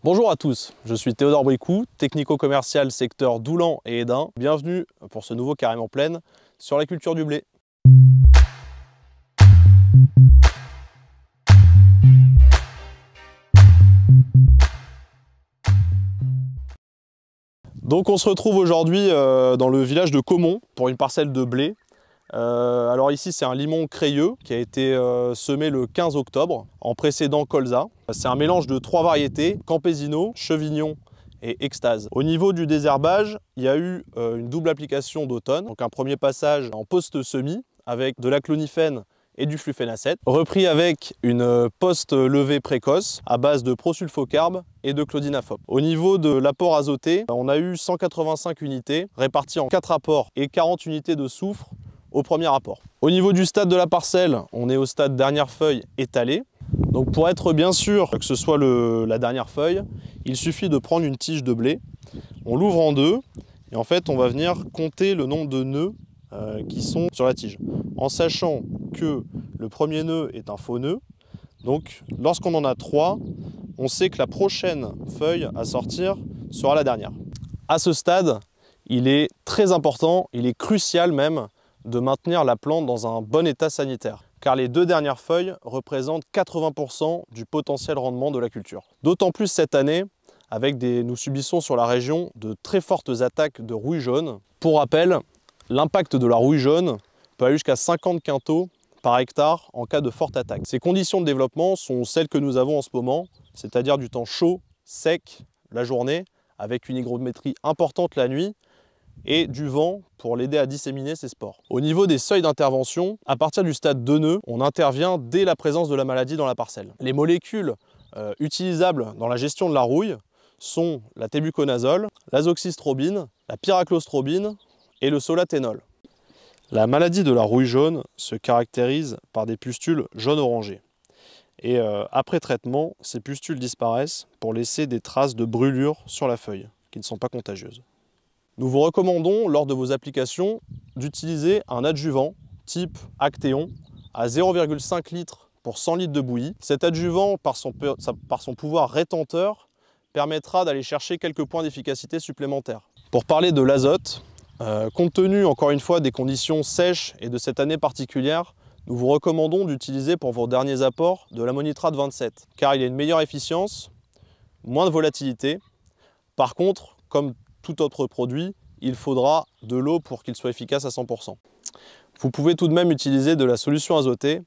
Bonjour à tous, je suis Théodore Bricou, technico-commercial secteur Doulan et Hesdin. Bienvenue pour ce nouveau Carême en Plaine sur la culture du blé. Donc on se retrouve aujourd'hui dans le village de Caumont pour une parcelle de blé. Alors ici c'est un limon crayeux qui a été semé le 15 octobre en précédent colza. C'est un mélange de 3 variétés, Campesino, Chevignon et Extase. Au niveau du désherbage, il y a eu une double application d'automne, donc un premier passage en post-semis avec de la clonifène et du flufénacet, repris avec une post-levée précoce à base de prosulfocarbe et de clodinafop. Au niveau de l'apport azoté, on a eu 185 unités réparties en 4 apports et 40 unités de soufre au premier apport. Au niveau du stade de la parcelle, on est au stade dernière feuille étalée. Donc pour être bien sûr que ce soit la dernière feuille, il suffit de prendre une tige de blé, on l'ouvre en deux et en fait on va venir compter le nombre de nœuds qui sont sur la tige, en sachant que le premier nœud est un faux nœud. Donc lorsqu'on en a 3, on sait que la prochaine feuille à sortir sera la dernière. À ce stade, il est très important, il est crucial même, de maintenir la plante dans un bon état sanitaire, car les 2 dernières feuilles représentent 80% du potentiel rendement de la culture. D'autant plus cette année, nous subissons sur la région de très fortes attaques de rouille jaune. Pour rappel, l'impact de la rouille jaune peut aller jusqu'à 50 quintaux par hectare en cas de forte attaque. Ces conditions de développement sont celles que nous avons en ce moment, c'est-à-dire du temps chaud, sec la journée, avec une hygrométrie importante la nuit, et du vent pour l'aider à disséminer ses spores. Au niveau des seuils d'intervention, à partir du stade 2 nœuds, on intervient dès la présence de la maladie dans la parcelle. Les molécules utilisables dans la gestion de la rouille sont la tébuconazole, l'azoxystrobine, la pyraclostrobine et le solathénol. La maladie de la rouille jaune se caractérise par des pustules jaune-orangé. Et après traitement, ces pustules disparaissent pour laisser des traces de brûlure sur la feuille, qui ne sont pas contagieuses. Nous vous recommandons, lors de vos applications, d'utiliser un adjuvant type Actéon à 0,5 litres pour 100 litres de bouillie. Cet adjuvant, par son pouvoir rétenteur, permettra d'aller chercher quelques points d'efficacité supplémentaires. Pour parler de l'azote, compte tenu encore une fois des conditions sèches et de cette année particulière, nous vous recommandons d'utiliser pour vos derniers apports de l'ammonitrate 27, car il a une meilleure efficience, moins de volatilité. Par contre, comme tout autre produit, il faudra de l'eau pour qu'il soit efficace à 100%. Vous pouvez tout de même utiliser de la solution azotée.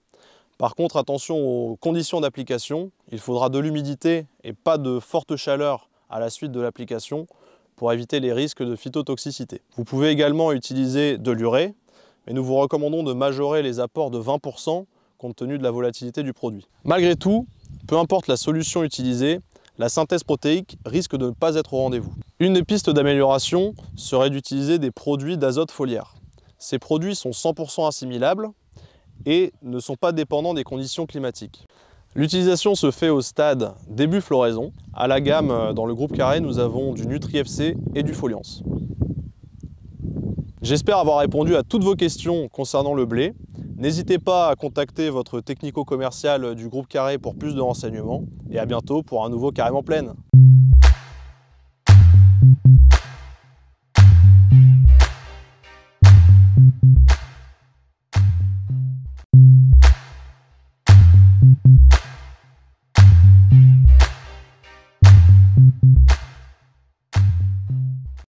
Par contre, attention aux conditions d'application. Il faudra de l'humidité et pas de forte chaleur à la suite de l'application pour éviter les risques de phytotoxicité. Vous pouvez également utiliser de l'urée, mais nous vous recommandons de majorer les apports de 20% compte tenu de la volatilité du produit. Malgré tout, peu importe la solution utilisée, la synthèse protéique risque de ne pas être au rendez-vous. Une des pistes d'amélioration serait d'utiliser des produits d'azote foliaire. Ces produits sont 100% assimilables et ne sont pas dépendants des conditions climatiques. L'utilisation se fait au stade début floraison. À la gamme, dans le groupe Carré, nous avons du Nutri-FC et du Foliance. J'espère avoir répondu à toutes vos questions concernant le blé. N'hésitez pas à contacter votre technico-commercial du groupe Carré pour plus de renseignements et à bientôt pour un nouveau Carême en Plaine.